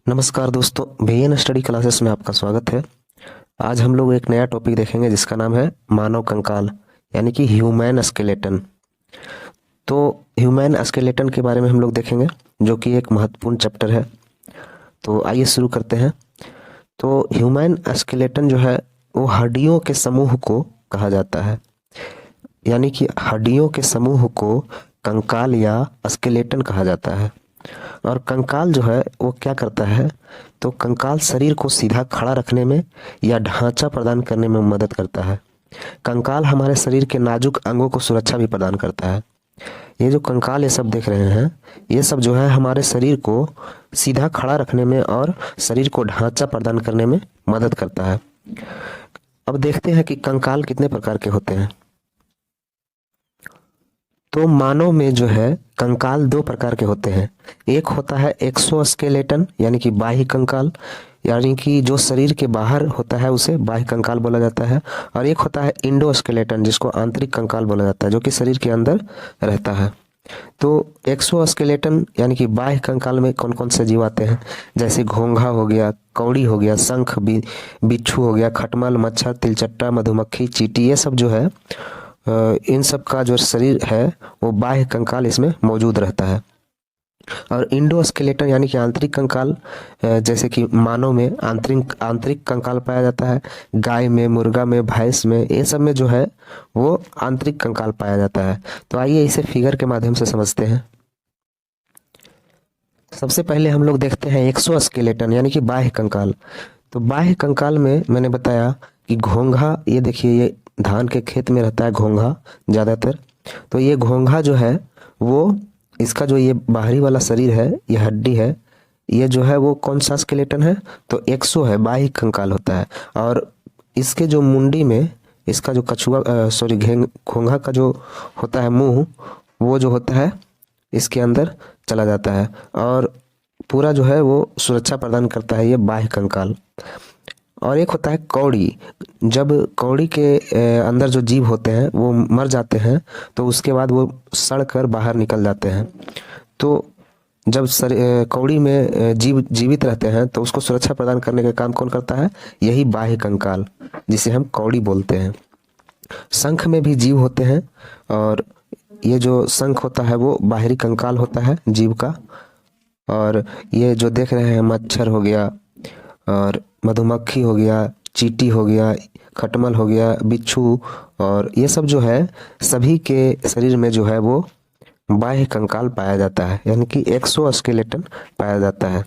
नमस्कार दोस्तों, VN study classes में आपका स्वागत है। आज हम लोग एक नया टॉपिक देखेंगे जिसका नाम है मानव कंकाल यानी कि ह्यूमन स्केलेटन। तो ह्यूमन स्केलेटन के बारे में हम लोग देखेंगे जो कि एक महत्वपूर्ण चैप्टर है। तो आइए शुरू करते हैं। तो ह्यूमन स्केलेटन जो है वो हड्डियों के समूह को कहा जाता है, यानी कि हड्डियों के समूह को कंकाल या स्केलेटन कहा जाता है। और कंकाल जो है वो क्या करता है, तो कंकाल शरीर को सीधा खड़ा रखने में या ढांचा प्रदान करने में मदद करता है। कंकाल हमारे शरीर के नाजुक अंगों को सुरक्षा भी प्रदान करता है। ये जो कंकाल ये सब देख रहे हैं, ये सब जो है हमारे शरीर को सीधा खड़ा रखने में और शरीर को ढांचा प्रदान करने में मदद करता है। अब देखते हैं कि कंकाल कितने प्रकार के होते हैं। तो मानव में जो है कंकाल दो प्रकार के होते हैं। एक होता है एक्सोस्केलेटन यानी कि बाह्य कंकाल, यानी कि जो शरीर के बाहर होता है उसे बाह्य कंकाल बोला जाता है। और एक होता है इंडोस्केलेटन जिसको आंतरिक कंकाल बोला जाता है, जो कि शरीर के अंदर रहता है। तो एक्सोस्केलेटन यानी कि बाह्य कंकाल में कौन कौन से जीव आते हैं, जैसे घोंघा हो गया, कौड़ी हो गया, शंख, बिच्छू हो गया, खटमल, मच्छर, तिलचट्टा, मधुमक्खी, चींटी, ये सब जो है इन सब का जो शरीर है वो बाह्य कंकाल इसमें मौजूद रहता है। और इंडोस्केलेटन यानी कि आंतरिक कंकाल, जैसे कि मानव में आंतरिक आंतरिक कंकाल पाया जाता है, गाय में, मुर्गा में, भैंस में, ये सब में जो है वो आंतरिक कंकाल पाया जाता है। तो आइए इसे फिगर के माध्यम से समझते हैं। सबसे पहले हम लोग देखते हैं एक्सोस्केलेटन यानी कि बाह्य कंकाल। तो बाह्य कंकाल में मैंने बताया कि घोंघा, ये देखिए ये धान के खेत में रहता है घोंघा ज़्यादातर। तो ये घोंघा जो है वो, इसका जो ये बाहरी वाला शरीर है, ये हड्डी है, ये जो है वो कौन सा स्केलेटन है, तो एक्सो है, बाह्य कंकाल होता है। और इसके जो मुंडी में इसका जो कछुआ सॉरी घोंघा का जो होता है मुंह, वो जो होता है इसके अंदर चला जाता है और पूरा जो है वो सुरक्षा प्रदान करता है ये बाह्य कंकाल। और एक होता है कौड़ी। जब कौड़ी के अंदर जो जीव होते हैं वो मर जाते हैं तो उसके बाद वो सड़ कर बाहर निकल जाते हैं। तो जब कौड़ी में जीव जीवित रहते हैं तो उसको सुरक्षा प्रदान करने का काम कौन करता है, यही बाह्य कंकाल, जिसे हम कौड़ी बोलते हैं। शंख में भी जीव होते हैं और ये जो शंख होता है वो बाहरी कंकाल होता है जीव का। और ये जो देख रहे हैं मच्छर हो गया और मधुमक्खी हो गया, चींटी हो गया, खटमल हो गया, बिच्छू, और ये सब जो है सभी के शरीर में जो है वो बाह्य कंकाल पाया जाता है, यानी कि एक्सोस्केलेटन पाया जाता है।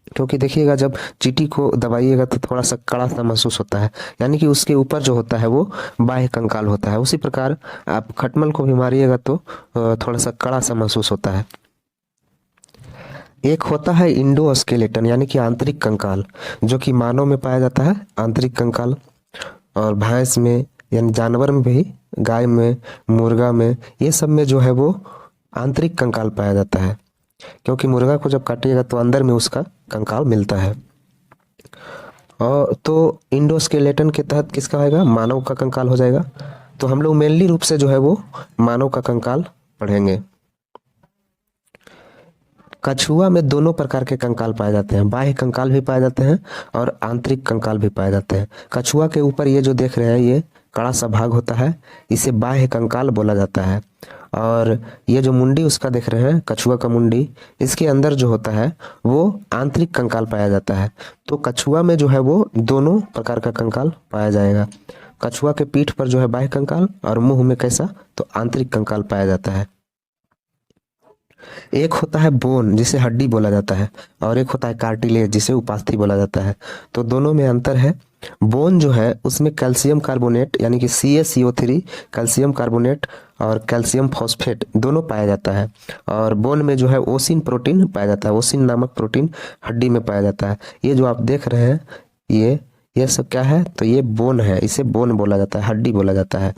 क्योंकि देखिएगा जब चींटी को दबाइएगा तो थोड़ा सा कड़ा सा महसूस होता है, यानी कि उसके ऊपर जो होता है वो बाह्य कंकाल होता है। उसी प्रकार आप खटमल को भी मारिएगा तो थोड़ा सा कड़ा सा महसूस होता है। एक होता है इंडोस्केलेटन यानी कि आंतरिक कंकाल, जो कि मानव में पाया जाता है आंतरिक कंकाल, और भैंस में यानी जानवर में भी, गाय में, मुर्गा में, ये सब में जो है वो आंतरिक कंकाल पाया जाता है। क्योंकि मुर्गा को जब काटिएगा तो अंदर में उसका कंकाल मिलता है। और तो इंडोस्केलेटन के तहत किसका आएगा, मानव का कंकाल हो जाएगा। तो हम लोग मेनली रूप से जो है वो मानव का कंकाल पढ़ेंगे। कछुआ में दोनों प्रकार के कंकाल पाए जाते हैं, बाह्य कंकाल भी पाए जाते हैं और आंतरिक कंकाल भी पाए जाते हैं। कछुआ के ऊपर ये जो देख रहे हैं ये कड़ा सा भाग होता है, इसे बाह्य कंकाल बोला जाता है। और ये जो मुंडी उसका देख रहे हैं, कछुआ का मुंडी, इसके अंदर जो होता है वो आंतरिक कंकाल पाया जाता है। तो कछुआ में जो है वो दोनों प्रकार का कंकाल पाया जाएगा। कछुआ के पीठ पर जो है बाह्य कंकाल और मुंह में कैसा, तो आंतरिक कंकाल पाया जाता है। एक होता है बोन जिसे हड्डी बोला जाता है, और एक होता है कार्टिलेज जिसे उपास्थि बोला जाता है। तो दोनों में अंतर है। बोन जो है उसमें कैल्शियम कार्बोनेट यानी कि CaCO3, कैल्शियम कार्बोनेट और कैल्शियम फॉस्फेट दोनों पाया जाता है। और बोन में जो है ओसिन प्रोटीन पाया जाता है, ओसिन नामक प्रोटीन हड्डी में पाया जाता है। ये जो आप देख रहे हैं ये सब क्या है, तो ये बोन है, इसे बोन बोला जाता है, हड्डी बोला जाता है।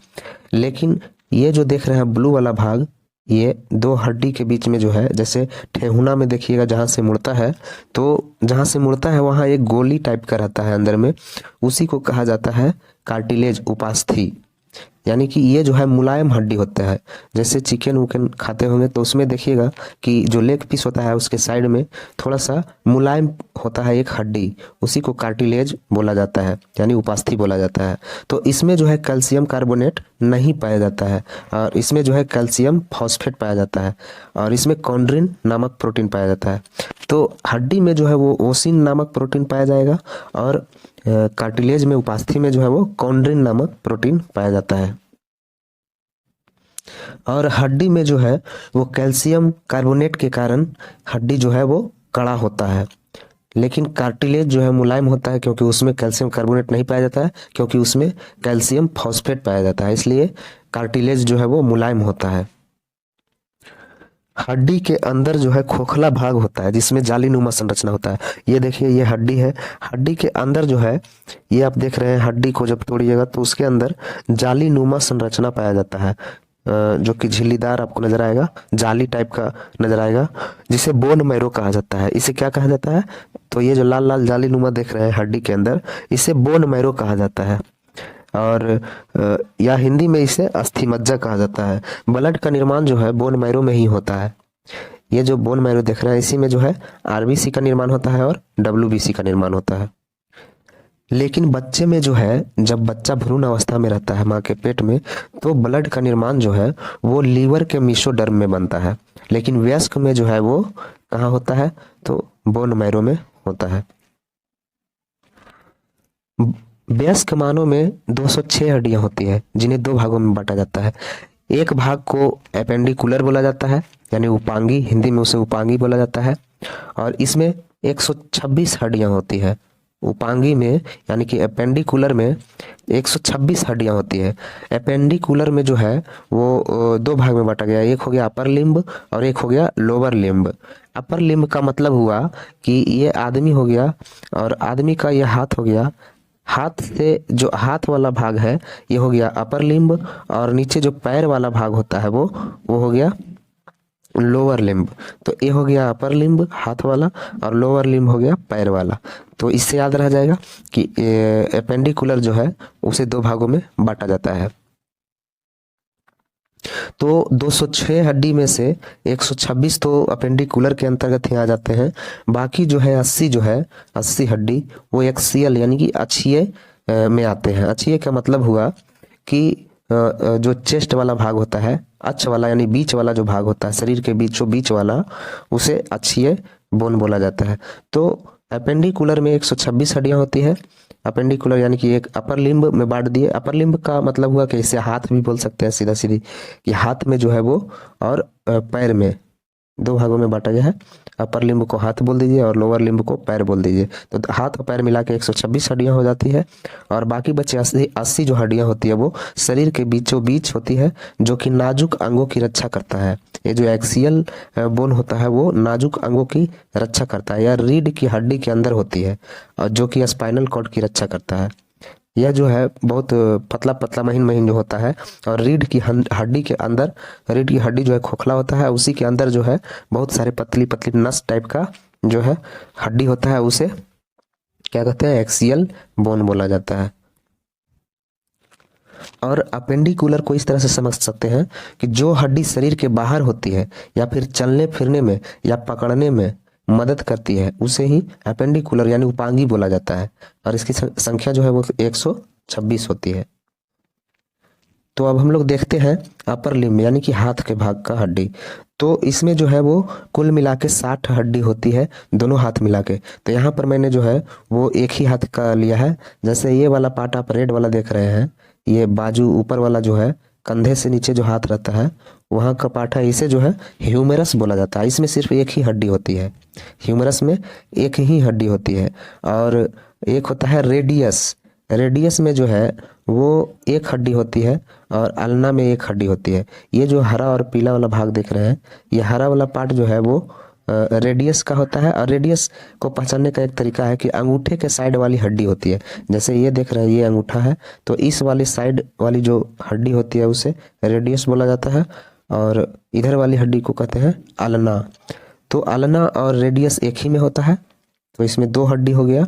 लेकिन ये जो देख रहे हैं ब्लू वाला भाग, ये दो हड्डी के बीच में जो है, जैसे ठेहुना में देखिएगा जहाँ से मुड़ता है, तो जहाँ से मुड़ता है वहाँ एक गोली टाइप का रहता है अंदर में, उसी को कहा जाता है कार्टिलेज, उपास्थि। यानी कि ये जो है मुलायम हड्डी होता है। जैसे चिकन वुकन खाते होंगे तो उसमें देखिएगा कि जो लेग पीस होता है उसके साइड में थोड़ा सा मुलायम होता है एक हड्डी, उसी को कार्टिलेज बोला जाता है, यानी उपास्थि बोला जाता है। तो इसमें जो है कैल्शियम कार्बोनेट नहीं पाया जाता है, और इसमें जो है कैल्शियम फॉस्फेट पाया जाता है, और इसमें कॉन्ड्रिन नामक प्रोटीन पाया जाता है। तो हड्डी में जो है वो ओसिन नामक प्रोटीन पाया जाएगा, और कार्टिलेज में उपास्थि में जो है वो कॉन्ड्रिन नामक प्रोटीन पाया जाता है। और हड्डी में जो है वो कैल्शियम कार्बोनेट के कारण हड्डी जो है वो कड़ा होता है, लेकिन कार्टिलेज जो है मुलायम होता है, क्योंकि उसमें कैल्शियम कार्बोनेट नहीं पाया जाता है, क्योंकि उसमें कैल्शियम फॉस्फेट पाया जाता है, इसलिए कार्टिलेज जो है वो मुलायम होता है। हड्डी के अंदर जो है खोखला भाग होता है जिसमें जालीनुमा संरचना होता है। ये देखिए, ये हड्डी है। हड्डी के अंदर जो है, ये आप देख रहे हैं, हड्डी को जब तोड़िएगा तो उसके अंदर जालीनुमा संरचना पाया जाता है, जो कि झिल्लीदार आपको नजर आएगा, जाली टाइप का नजर आएगा, जिसे बोन मैरो कहा जाता है। इसे क्या कहा जाता है? तो ये जो लाल लाल जालीनुमा देख रहे हैं हड्डी के अंदर, इसे बोन मैरो कहा जाता है, और या हिंदी में इसे अस्थि मज्जा कहा जाता है। ब्लड का निर्माण जो है बोन मैरो में ही होता है। ये जो बोन मैरो देख रहे हैं, इसी में जो है आरबीसी का निर्माण होता है और डब्ल्यूबीसी का निर्माण होता है। लेकिन बच्चे में जो है, जब बच्चा भ्रूण अवस्था में रहता है माँ के पेट में, तो ब्लड का निर्माण जो है वो लीवर के मेसोडर्म में बनता है, लेकिन वयस्क में जो है वो कहाँ होता है? तो बोन मैरो में होता है। वयस्क मानव में 206 हड्डियां होती है, जिन्हें दो भागों में बांटा जाता है। एक भाग को एपेंडिकुलर बोला जाता है, यानी उपांगी, हिंदी में उसे उपांगी बोला जाता है, और इसमें 126 हड्डियां होती है। उपांगी में यानी कि एपेंडिकुलर में 126 हड्डियां होती है। एपेंडिकुलर में जो है वो दो भाग में बांटा गया, एक हो गया अपर लिम्ब और एक हो गया लोअर लिम्ब। अपर लिम्ब का मतलब हुआ कि ये आदमी हो गया, और आदमी का ये हाथ हो गया। हाथ से जो हाथ वाला भाग है ये हो गया अपर लिम्ब, और नीचे जो पैर वाला भाग होता है वो हो गया लोअर लिम्ब। तो ये हो गया अपर लिम्ब हाथ वाला, और लोअर लिम्ब हो गया पैर वाला। तो इससे याद रह जाएगा कि एपेंडिकुलर जो है उसे दो भागों में बांटा जाता है। तो 206 हड्डी में से 126 तो अपेंडिकुलर के अंतर्गत ही आ जाते हैं। बाकी जो है 80 जो है 80 हड्डी वो एक्सियल यानी कि अक्षीय में आते हैं। अक्षीय का मतलब हुआ कि जो चेस्ट वाला भाग होता है, अक्ष वाला यानी बीच वाला जो भाग होता है शरीर के बीचों बीच वाला, उसे अक्षीय बोन बोला जाता है। तो अपेंडिकुलर में 126 हड्डियां होती है। अपेंडिकुलर यानी कि एक अपर लिम्ब में बांट दिए। अपर लिम्ब का मतलब हुआ कि इसे हाथ भी बोल सकते हैं सीधा सीधी, कि हाथ में जो है वो, और पैर में दो भागों में बांटा गया है। अपर लिम्ब को हाथ बोल दीजिए और लोअर लिम्ब को पैर बोल दीजिए। तो हाथ और पैर मिला के 126 हड्डियां हो जाती है, और बाकी बचे 80 जो हड्डियां होती है वो शरीर के बीचों बीच होती है, जो कि नाजुक अंगों की रक्षा करता है। ये जो एक्सियल बोन होता है वो नाजुक अंगों की रक्षा करता है, या रीढ़ की हड्डी के अंदर होती है, और जो कि स्पाइनल कॉर्ड की रक्षा करता है। यह जो है बहुत पतला पतला महीन महीन जो होता है, और रीढ़ की हड्डी के अंदर, रीढ़ की हड्डी जो है खोखला होता है, उसी के अंदर जो है बहुत सारे पतली पतली नस टाइप का जो है हड्डी होता है, उसे क्या कहते हैं? एक्सियल बोन बोला जाता है। और अपेंडिकुलर को इस तरह से समझ सकते हैं कि जो हड्डी शरीर के बाहर होती है, या फिर चलने फिरने में या पकड़ने में मदद करती है, उसे ही अपेंडिकुलर यानी उपांगी बोला जाता है, और इसकी संख्या जो है वो 126 होती है। तो अब हम लोग देखते हैं अपर लिम्ब यानी कि हाथ के भाग का हड्डी। तो इसमें जो है वो कुल मिला के 60 हड्डी होती है, दोनों हाथ मिला के। तो यहाँ पर मैंने जो है वो एक ही हाथ का लिया है। जैसे ये वाला पार्ट आप रेड वाला देख रहे हैं, ये बाजू ऊपर वाला जो है, कंधे से नीचे जो हाथ रहता है वहाँ का पार्ट है, इसे जो है ह्यूमेरस बोला जाता है। इसमें सिर्फ एक ही हड्डी होती है, ह्यूमरस में एक ही हड्डी होती है। और एक होता है रेडियस। रेडियस में जो है वो एक हड्डी होती है, और अल्ना में एक हड्डी होती है। ये जो हरा और पीला वाला भाग देख रहे हैं, ये हरा वाला पार्ट जो है वो रेडियस का होता है। और रेडियस को पहचानने का एक तरीका है कि अंगूठे के साइड वाली हड्डी होती है। जैसे ये देख रहे हैं, ये अंगूठा है, तो इस वाली साइड वाली जो हड्डी होती है उसे रेडियस बोला जाता है, और इधर वाली हड्डी को कहते हैं अल्ना। तो अल्ना और रेडियस एक ही में होता है, तो इसमें दो हड्डी हो गया।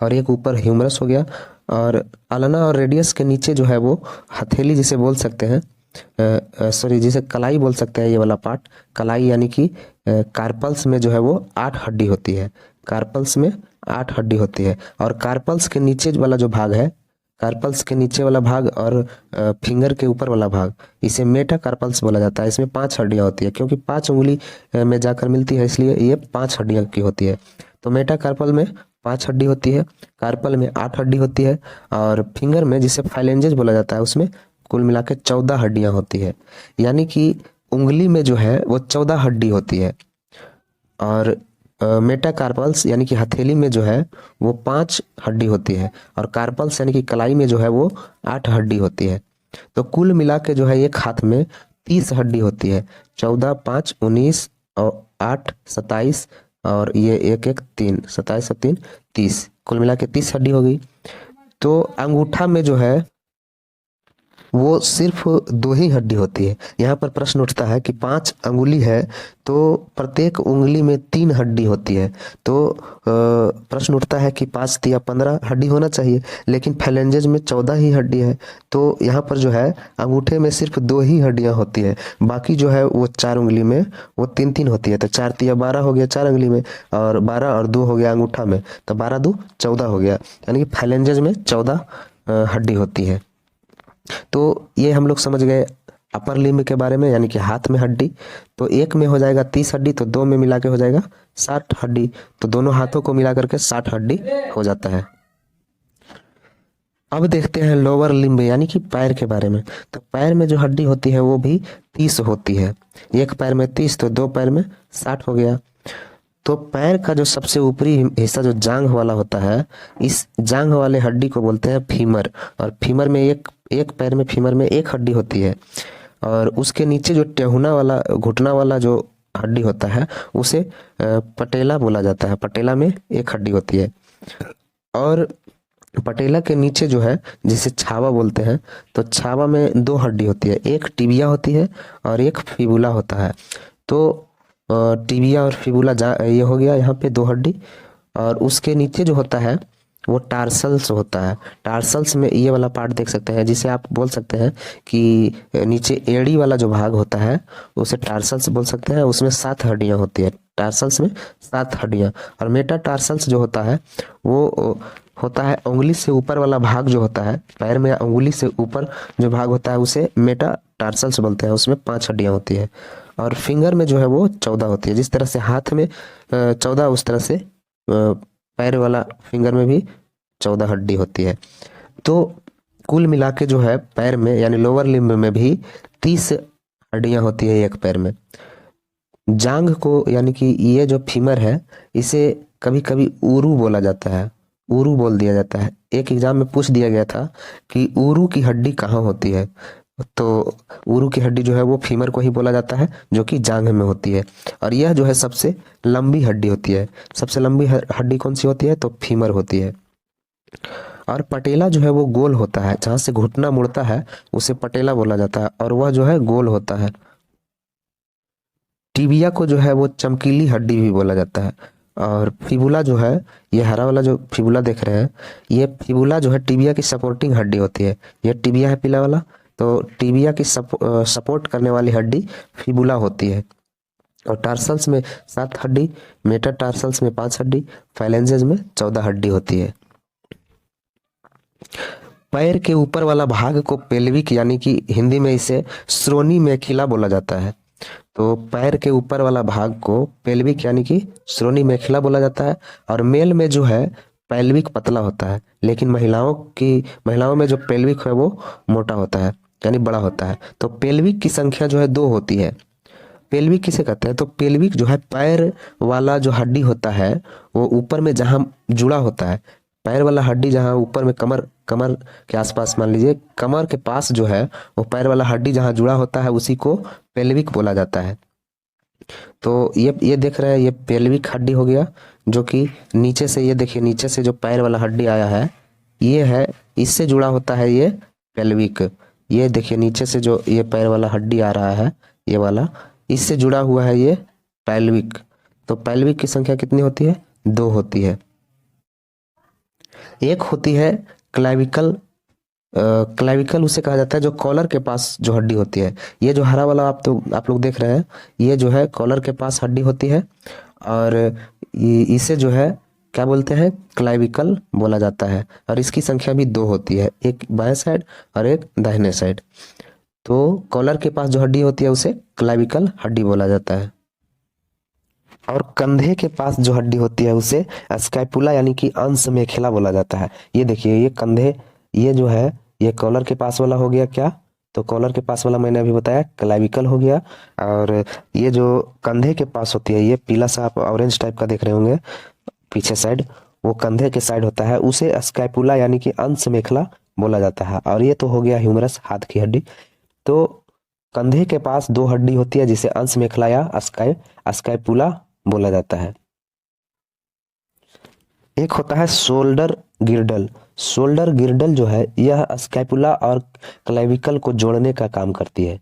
और एक ऊपर ह्यूमरस हो गया। और अलाना और रेडियस के नीचे जो है वो हथेली जिसे बोल सकते हैं, सॉरी जिसे कलाई बोल सकते हैं, ये वाला पार्ट कलाई, यानी कि कार्पल्स में जो है वो 8 हड्डी होती है। कार्पल्स में 8 हड्डी होती है। और कार्पल्स के नीचे वाला जो भाग है, कार्पल्स के नीचे वाला भाग और फिंगर के ऊपर वाला भाग, इसे मेटा कार्पल्स बोला जाता है। इसमें 5 हड्डियां होती है, क्योंकि 5 उंगली में जाकर मिलती है, इसलिए ये 5 हड्डियां की होती है। तो मेटा कार्पल में 5 हड्डी होती है, कार्पल में 8 हड्डी होती है, और फिंगर में जिसे फाइलेंजेस बोला जाता है उसमें कुल मिला के 14 हड्डियां होती है। यानी कि उंगली में जो है वो 14 हड्डी होती है। और मेटाकार्पल्स यानी कि हथेली में जो है वो 5 हड्डी होती है, और कार्पल्स यानी कि कलाई में जो है वो 8 हड्डी होती है। तो कुल मिला के जो है एक हाथ में 30 हड्डी होती है। 14, 5, 19 और 8, 27, और ये एक एक 3, 27 और 3, 30, कुल मिला के 30 हड्डी हो गई। तो अंगूठा में जो है वो सिर्फ 2 ही हड्डी होती है। यहाँ पर प्रश्न उठता है कि 5 अंगुली है तो प्रत्येक उंगली में 3 हड्डी होती है, तो प्रश्न उठता है कि 5 या 15 हड्डी होना चाहिए, लेकिन फैलेंजेज में 14 ही हड्डी है। तो यहाँ पर जो है अंगूठे में सिर्फ 2 ही हड्डियां होती है, बाकी जो है वो 4 उंगली में वो 3-3 होती है। तो 4 या 12 हो गया 4 उंगली में, और 12 और 2 हो गया अंगूठा में, तो 12 2 14 हो गया, यानी कि फैलेंजेज में 14 हड्डी होती है। तो ये हम लोग समझ गए अपर लिम्ब के बारे में, यानी कि हाथ में हड्डी। तो एक में हो जाएगा 30 हड्डी, तो 2 में मिला के हो जाएगा 60 हड्डी। तो दोनों हाथों को मिला करके 60 हड्डी हो जाता है। अब देखते हैं लोअर लिम्ब यानी कि पैर के बारे में। तो पैर में जो हड्डी होती है वो भी 30 होती है। एक पैर में 30 तो 2 पैर में 60 हो गया। तो पैर का जो सबसे ऊपरी हिस्सा जो जांघ वाला होता है, इस जांघ वाले हड्डी को बोलते हैं फीमर। और फीमर में एक पैर में फीमर में 1 हड्डी होती है, और उसके नीचे जो टेहुना वाला घुटना वाला जो हड्डी होता है उसे पटेला बोला जाता है। पटेला में 1 हड्डी होती है। और पटेला के नीचे जो है जिसे छावा बोलते हैं, तो छावा में 2 हड्डी होती है, एक टिबिया होती है और एक फिबुला होता है। तो टिबिया और फिबुला ये हो गया यहाँ पे 2 हड्डी। और उसके नीचे जो होता है वो टार्सल्स होता है। टार्सल्स में ये वाला पार्ट देख सकते हैं, जिसे आप बोल सकते हैं कि नीचे एड़ी वाला जो भाग होता है उसे टार्सल्स बोल सकते हैं। उसमें 7 हड्डियां होती है, टार्सल्स में 7 हड्डियां। और मेटा टार्सल्स जो होता है वो होता है उंगली से ऊपर वाला भाग जो होता है, पैर में उंगली से ऊपर जो भाग होता है उसे मेटा टार्सल्स बोलते हैं। उसमें 5 हड्डियां होती है। और फिंगर में जो है वो 14 होती है। जिस तरह से हाथ में 14, उस तरह से पैर वाला फिंगर में भी 14 हड्डी होती है। तो कुल मिला के जो है पैर में यानी लोअर लिम्ब में भी 30 हड्डियां होती है एक पैर में। जांघ को यानी कि ये जो फीमर है इसे कभी कभी ऊरू बोला जाता है, ऊरू बोल दिया जाता है। एक एग्जाम में पूछ दिया गया था कि ऊरू की हड्डी कहाँ होती है, तो ऊरू की हड्डी जो है वो फीमर को ही बोला जाता है, जो कि जांघ में होती है। और यह जो है सबसे लंबी हड्डी होती है। सबसे लंबी हड्डी कौन सी होती है, तो फीमर होती है। और पटेला जो है वो गोल होता है, जहां से घुटना मुड़ता है उसे पटेला बोला जाता है, और वह जो है गोल होता है। टिबिया को जो है वो चमकीली हड्डी भी बोला जाता है। और फिबुला जो है, ये हरा वाला जो फिबुला देख रहे हैं, ये फिबुला जो है टिबिया की सपोर्टिंग हड्डी होती है। ये टिबिया है पीला वाला, तो टिबिया की सपोर्ट करने वाली हड्डी फिबुला होती है। और टार्सल्स में 7 हड्डी, मेटा टार्सल्स में 5 हड्डी, फाइलेंजेस में 14 हड्डी होती है। पैर के ऊपर वाला भाग को पेल्विक यानी कि हिंदी में इसे श्रोणी मेखिला बोला जाता है। तो पैर के ऊपर वाला भाग को पेल्विक यानी कि श्रोणी मेखिला बोला जाता है। और मेल में जो है पेल्विक पतला होता है, लेकिन महिलाओं में जो पेल्विक है वो मोटा होता है, यानी बड़ा होता है। तो पेल्विक की संख्या जो है 2 होती है। पेल्विक किसे कहते हैं, तो पेल्विक जो है पैर वाला जो हड्डी होता है वो ऊपर में जहां जुड़ा होता है, पैर वाला हड्डी जहां ऊपर में कमर के आसपास, मान लीजिए कमर के पास जो है वो पैर वाला हड्डी जहां जुड़ा होता है उसी को पेल्विक बोला जाता है। तो ये देख रहे हैं, ये पेल्विक हड्डी हो गया, जो कि नीचे से, ये देखिए नीचे से जो पैर वाला हड्डी आया है ये है, इससे जुड़ा होता है ये पेल्विक। ये देखिए नीचे से जो ये पैर वाला हड्डी आ रहा है ये वाला, इससे जुड़ा हुआ है ये पेल्विक। तो पेल्विक की संख्या कितनी होती है, 2 होती है। एक होती है क्लाविकल। क्लाविकल उसे कहा जाता है जो कॉलर के पास जो हड्डी होती है। ये जो हरा वाला आप लोग देख रहे हैं, ये जो है कॉलर के पास हड्डी होती है, और इसे जो है क्या बोलते हैं, क्लाविकल बोला जाता है। और इसकी संख्या भी दो होती है, एक बाएं साइड और एक दाहिने साइड। तो कॉलर के पास जो हड्डी होती है उसे क्लाविकल हड्डी बोला जाता है। और कंधे के पास जो हड्डी होती है उसे स्कैपुला यानी कि अंश मेखला बोला जाता है। ये देखिए, ये कंधे, ये जो है ये कॉलर के पास वाला हो गया क्या, तो कॉलर के पास वाला मैंने अभी बताया क्लाविकल हो गया। और ये जो कंधे के पास होती है, ये पीला सा आप ऑरेंज टाइप का देख रहे होंगे पीछे साइड, वो कंधे के साइड होता है, उसे स्कैपुला यानी कि अंश मेखला बोला जाता है। और ये तो हो गया ह्यूमरस, हाथ की हड्डी। तो कंधे के पास दो हड्डी होती है जिसे अंश मेखला या स्कैपुला बोला जाता है। एक होता है शोल्डर गिर्डल। शोल्डर गिर्डल जो है यह स्कैपुला और क्लेविकल को जोड़ने का काम करती है।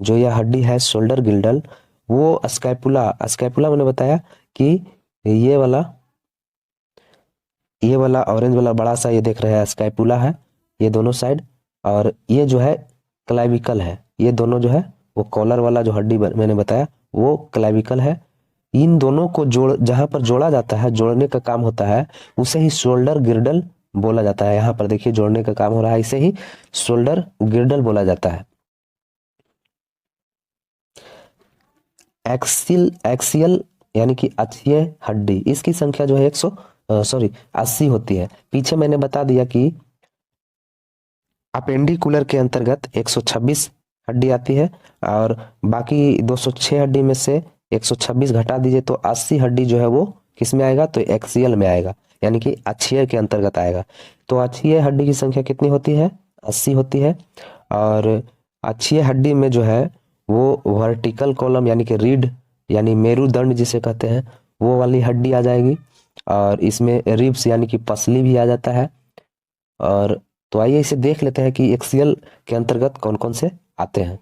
जो यह हड्डी है शोल्डर गिर्डल, वो स्कैपुला स्कैपुला मैंने बताया कि ये वाला ऑरेंज वाला बड़ा सा ये देख रहे हैं स्कैपुला है, ये दोनों साइड। और ये जो है क्लेविकल है, ये दोनों जो है वो कॉलर वाला जो हड्डी मैंने बताया वो क्लेविकल है। इन दोनों को जहां पर जोड़ा जाता है, जोड़ने का काम होता है, उसे ही शोल्डर गिर्डल बोला जाता है। यहाँ पर देखिए जोड़ने का काम हो रहा है, इसे ही शोल्डर गिर्डल बोला जाता है। एक्सियल यानी कि अक्षीय हड्डी, इसकी संख्या जो है 80 होती है। पीछे मैंने बता दिया कि अपेंडिकुलर के अंतर्गत 126 हड्डी आती है, और बाकी 206 हड्डी में से 126 घटा दीजिए तो 80 हड्डी जो है वो किस में आएगा, तो एक्सियल में आएगा, यानी कि अक्षीय के अंतर्गत आएगा। तो अक्षीय हड्डी की संख्या कितनी होती है, 80 होती है। और अक्षीय हड्डी में जो है वो वर्टिकल कॉलम यानी कि रीढ़ यानी मेरुदंड जिसे कहते हैं, वो वाली हड्डी आ जाएगी। और इसमें रिब्स यानी कि पसली भी आ जाता है। और तो आइए इसे देख लेते हैं कि एक्सियल के अंतर्गत कौन कौन से आते हैं।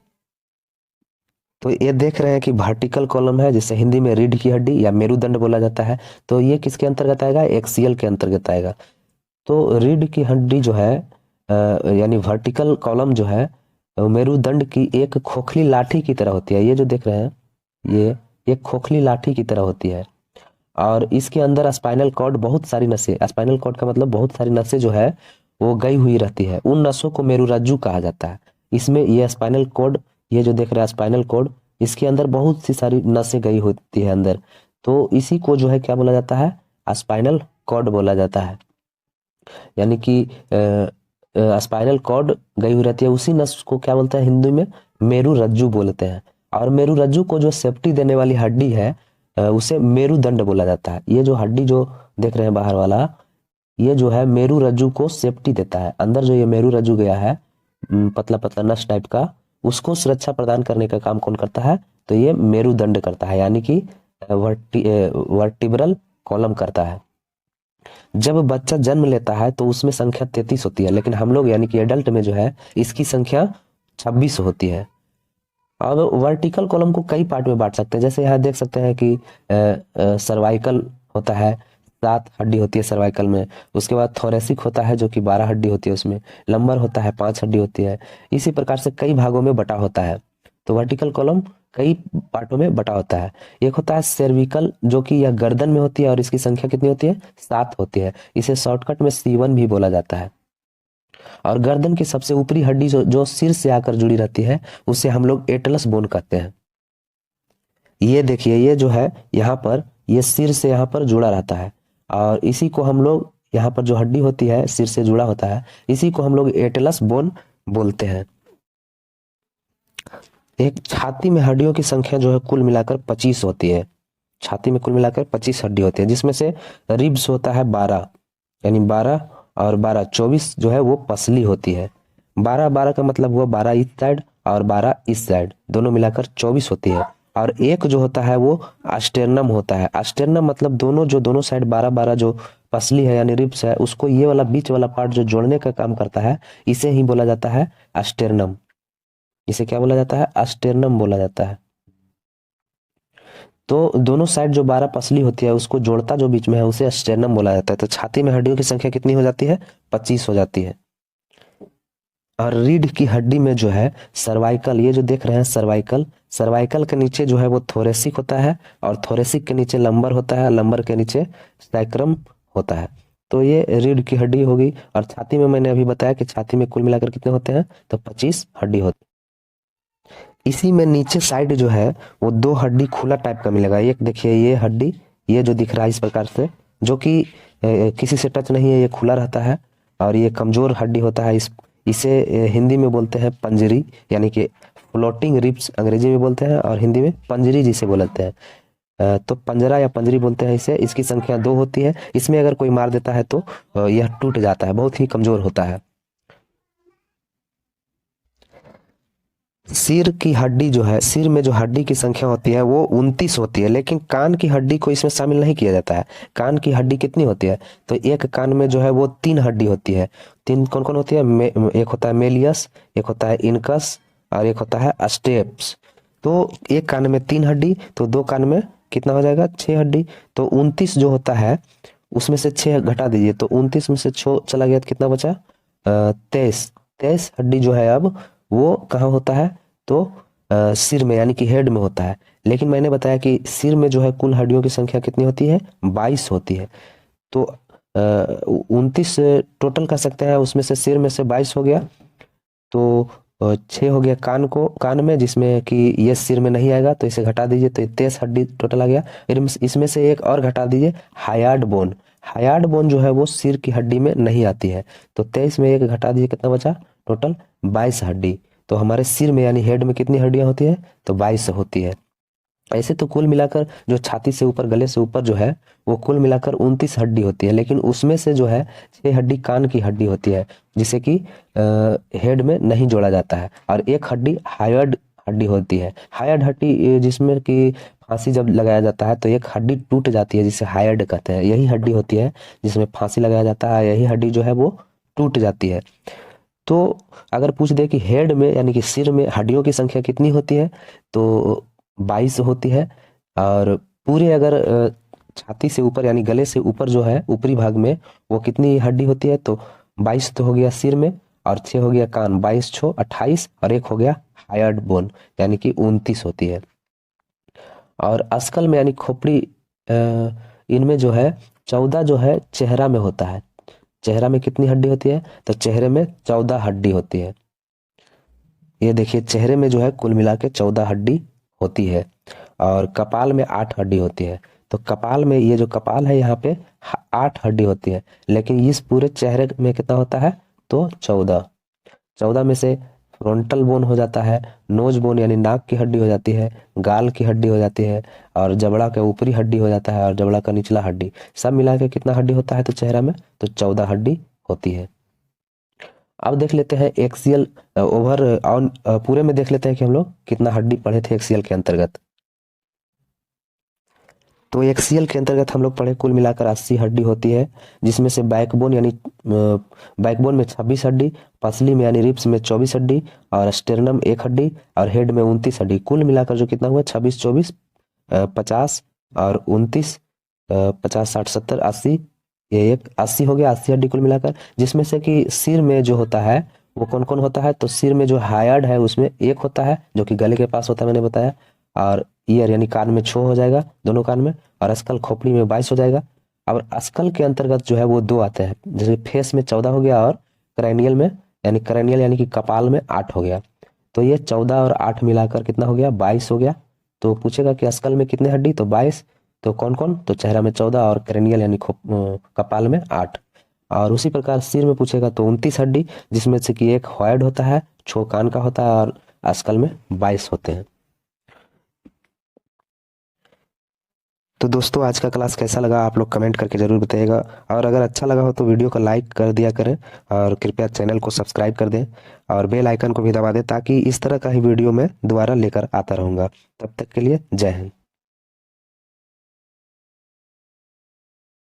तो ये देख रहे हैं कि वर्टिकल कॉलम है जिसे हिंदी में रीढ़ की हड्डी या मेरुदंड बोला जाता है, तो ये किसके अंतर्गत आएगा, एक्सियल के अंतर्गत आएगा। तो रीढ़ की हड्डी जो है यानी वर्टिकल कॉलम जो है मेरुदंड की एक खोखली लाठी की तरह होती है। ये जो देख रहे हैं ये एक खोखली लाठी की तरह होती है। और इसके अंदर स्पाइनल कॉर्ड, बहुत सारी नसें, स्पाइनल कॉर्ड का मतलब बहुत सारी नसें जो है वो गई हुई रहती है, उन नसों को मेरुरज्जु कहा जाता है। इसमें ये स्पाइनल कॉर्ड, ये जो देख रहे हैं स्पाइनल कॉर्ड, इसके अंदर बहुत सी सारी नसें गई होती है अंदर, तो इसी को जो है क्या बोला जाता है, स्पाइनल कॉर्ड बोला जाता है। यानी कि स्पाइनल कॉर्ड गई हुई रहती है, उसी नस को क्या बोलते हैं हिंदी में, मेरुरज्जु बोलते हैं। और मेरुरज्जु को जो सेफ्टी देने वाली हड्डी है उसे मेरुदंड बोला जाता है। ये जो हड्डी जो देख रहे हैं बाहर वाला, ये जो है मेरुरज्जु को सेफ्टी देता है। अंदर जो ये मेरुरज्जु गया है पतला पतला नस टाइप का, उसको सुरक्षा प्रदान करने का काम कौन करता है, तो ये मेरुदंड करता है, यानी कि वर्टिब्रल कॉलम करता है। जब बच्चा जन्म लेता है तो उसमें संख्या 33 होती है, लेकिन हम लोग यानी कि एडल्ट में जो है इसकी संख्या 26 होती है। अब वर्टिकल कॉलम को कई पार्ट में बांट सकते हैं, जैसे यहाँ देख सकते हैं कि सर्वाइकल होता है, 7 हड्डी होती है सर्वाइकल में। उसके बाद थोरेसिक होता है जो कि 12 हड्डी होती है उसमें। लंबर होता है, 5 हड्डी होती है। इसी प्रकार से कई भागों में बटा होता है। तो वर्टिकल कॉलम कई पार्टों में बटा होता है। एक होता है सर्विकल जो कि यह गर्दन में होती है, और इसकी संख्या कितनी होती है, 7 होती है। इसे शॉर्टकट में C1 भी बोला जाता है। और गर्दन की सबसे ऊपरी हड्डी जो सिर से आकर जुड़ी रहती है उसे हम लोग एटलस बोन कहते हैं। ये देखिए, ये जो है यहाँ पर, ये सिर से यहाँ पर जुड़ा रहता है, और इसी को हम लोग, यहाँ पर जो हड्डी होती है सिर से जुड़ा होता है, इसी को हम लोग एटलस बोन बोलते हैं। एक छाती में हड्डियों की संख्या जो है कुल मिलाकर 25 होती है। छाती में कुल मिलाकर 25 हड्डी होती है, जिसमें से रिब्स होता है 12, यानी 12 और 12 24 जो है वो पसली होती है। 12 का मतलब हुआ 12 इस साइड और 12 इस साइड, दोनों मिलाकर 24 होती है। और एक जो होता है वो अस्टेर्नम होता है। अस्टेर्नम मतलब दोनों साइड 12 जो पसली है यानी रिब्स है, उसको ये वाला बीच वाला पार्ट जो जोड़ने का काम करता है, इसे ही बोला जाता है अस्टेर्नम। इसे क्या बोला जाता है, अस्टेर्नम बोला जाता है। तो दोनों साइड जो 12 पसली होती है उसको जोड़ता जो बीच में है उसे स्टेर्नम बोला जाता है। तो छाती में हड्डियों की संख्या कितनी हो जाती है? 25 हो जाती है। और रीढ़ की हड्डी में जो है सर्वाइकल, ये जो देख रहे हैं सर्वाइकल, सर्वाइकल के नीचे जो है वो थोरेसिक होता है, और थोरेसिक के नीचे लंबर होता है, लंबर के नीचे सैक्रम होता है। तो ये रीढ़ की हड्डी होगी। और छाती में मैंने अभी बताया कि छाती में कुल मिलाकर कितने होते हैं? तो 25 हड्डी होती है। इसी में नीचे साइड जो है वो 2 हड्डी खुला टाइप का मिलेगा। एक देखिए ये हड्डी, ये जो दिख रहा है इस प्रकार से, जो कि किसी से टच नहीं है, ये खुला रहता है। और ये कमजोर हड्डी होता है। इसे हिंदी में बोलते हैं पंजरी, यानी कि फ्लोटिंग रिब्स अंग्रेजी में बोलते हैं, और हिंदी में पंजरी जिसे बोलते हैं। तो पंजरा या पंजरी बोलते हैं इसे। इसकी संख्या 2 होती है। इसमें अगर कोई मार देता है तो यह टूट जाता है, बहुत ही कमजोर होता है। सिर की हड्डी जो है, सिर में जो हड्डी की संख्या होती है वो 29 होती है, लेकिन कान की हड्डी को इसमें शामिल नहीं किया जाता है। कान की हड्डी कितनी होती है? तो एक कान में जो है वो 3 हड्डी होती है। 3 कौन कौन होती है? एक होता है मेलियस, एक होता है इनकस, और एक होता है स्टेप्स। तो एक कान में 3 हड्डी, तो 2 कान में कितना हो जाएगा? 6 हड्डी। तो 29 जो होता है उसमें से 6 घटा दीजिए, तो 29 में से 6 चला गया तो कितना बचा? 23। 23 हड्डी जो है अब वो कहाँ होता है? तो सिर में, यानी कि हेड में होता है। लेकिन मैंने बताया कि सिर में जो है कुल हड्डियों की संख्या कितनी होती है? 22 होती है। तो 29 टोटल कर सकते हैं, उसमें से सिर में से 22 हो गया, तो 6 हो गया कान में, जिसमें कि ये सिर में नहीं आएगा, तो इसे घटा दीजिए, तो 23 हड्डी टोटल आ गया। फिर इसमें से एक और घटा दीजिए, हायार्ड बोन। हायार्ड बोन जो है वो सिर की हड्डी में नहीं आती है। तो 23 में एक घटा दीजिए, कितना बचा? टोटल 22 हड्डी। तो हमारे सिर में यानी हेड में कितनी हड्डियां होती है? तो 22 होती है। ऐसे तो कुल मिलाकर जो छाती से ऊपर, गले से ऊपर जो है वो कुल मिलाकर 29 हड्डी होती है, लेकिन उसमें से जो है 6 हड्डी कान की हड्डी होती है, जिसे कि हेड में नहीं जोड़ा जाता है। और एक हड्डी हायर्ड हड्डी होती है। हायर्ड हड्डी जिसमें कि फांसी जब लगाया जाता है तो एक हड्डी टूट जाती है, जिसे हायर्ड कहते हैं। यही हड्डी होती है जिसमें फांसी लगाया जाता है, यही हड्डी जो है वो टूट जाती है। तो अगर पूछ दे कि हेड में, यानी कि सिर में हड्डियों की संख्या कितनी होती है? तो 22 होती है। और पूरे अगर छाती से ऊपर यानी गले से ऊपर जो है ऊपरी भाग में वो कितनी हड्डी होती है? तो 22 तो हो गया सिर में, और 6 हो गया कान, 22 6 28, और एक हो गया हायर्ड बोन, यानी कि 29 होती है। और अस्कल में यानी खोपड़ी, इनमें जो है 14 जो है चेहरा में होता है। चेहरा में कितनी हड्डी होती है? तो चेहरे में 14 हड्डी होती है। ये देखिए चेहरे में जो है कुल मिला के 14 हड्डी होती है। और कपाल में 8 हड्डी होती है। तो कपाल में, ये जो कपाल है यहाँ पे 8 हड्डी होती है, लेकिन इस पूरे चेहरे में कितना होता है? तो 14। 14 में से फ्रंटल बोन हो जाता है, नोज बोन यानी नाक की हड्डी हो जाती है, गाल की हड्डी हो जाती है, और जबड़ा का ऊपरी हड्डी हो जाता है, और जबड़ा का निचला हड्डी। सब मिला के कितना हड्डी होता है तो चेहरा में? तो 14 हड्डी होती है। अब देख लेते हैं एक्सियल ओवर ऑन पूरे में देख लेते हैं कि हम लोग कितना हड्डी पढ़े थे एक्सियल के अंतर्गत। तो एक्सियल के अंतर्गत हम लोग पढ़े कुल मिलाकर 80 हड्डी होती है, जिसमें से बैकबोन यानी बैकबोन में 26 हड्डी, पसली में यानी रिब्स में 24 हड्डी, और स्टेर्नम 1 हड्डी, और हेड में 29 हड्डी। कुल मिलाकर जो कितना हुआ? 26 24 50 और 29 50 60 70 80, ये एक 80 हो गया। 80 हड्डी कुल मिलाकर, जिसमें से कि सिर में जो होता है वो कौन कौन होता है? तो सिर में जो हायर्ड है उसमें एक होता है जो कि गले के पास होता है, मैंने बताया। और ईयर यानी कान में 6 हो जाएगा, दोनों कान में। और अस्कल खोपड़ी में 22 हो जाएगा। और अस्कल के अंतर्गत जो है वो 2 आते हैं, जैसे फेस में 14 हो गया, और क्रैनियल में यानी कि कपाल में 8 हो गया। तो ये 14 और 8 मिलाकर कितना हो गया? 22 हो गया। तो पूछेगा कि अस्कल में कितने हड्डी? तो 22। तो कौन कौन? तो चेहरा में 14 और क्रैनियल यानी कपाल में 8। और उसी प्रकार सिर में पूछेगा तो 29 हड्डी, जिसमें से कि एक हॉयड होता है, 6 कान का होता है, और अस्कल में 22 होते हैं। तो दोस्तों आज का क्लास कैसा लगा आप लोग कमेंट करके जरूर बताइएगा, और अगर अच्छा लगा हो तो वीडियो को लाइक कर दिया करें, और कृपया चैनल को सब्सक्राइब कर दें, और बेल आइकन को भी दबा दें, ताकि इस तरह का ही वीडियो मैं दोबारा लेकर आता रहूँगा। तब तक के लिए जय हिंद।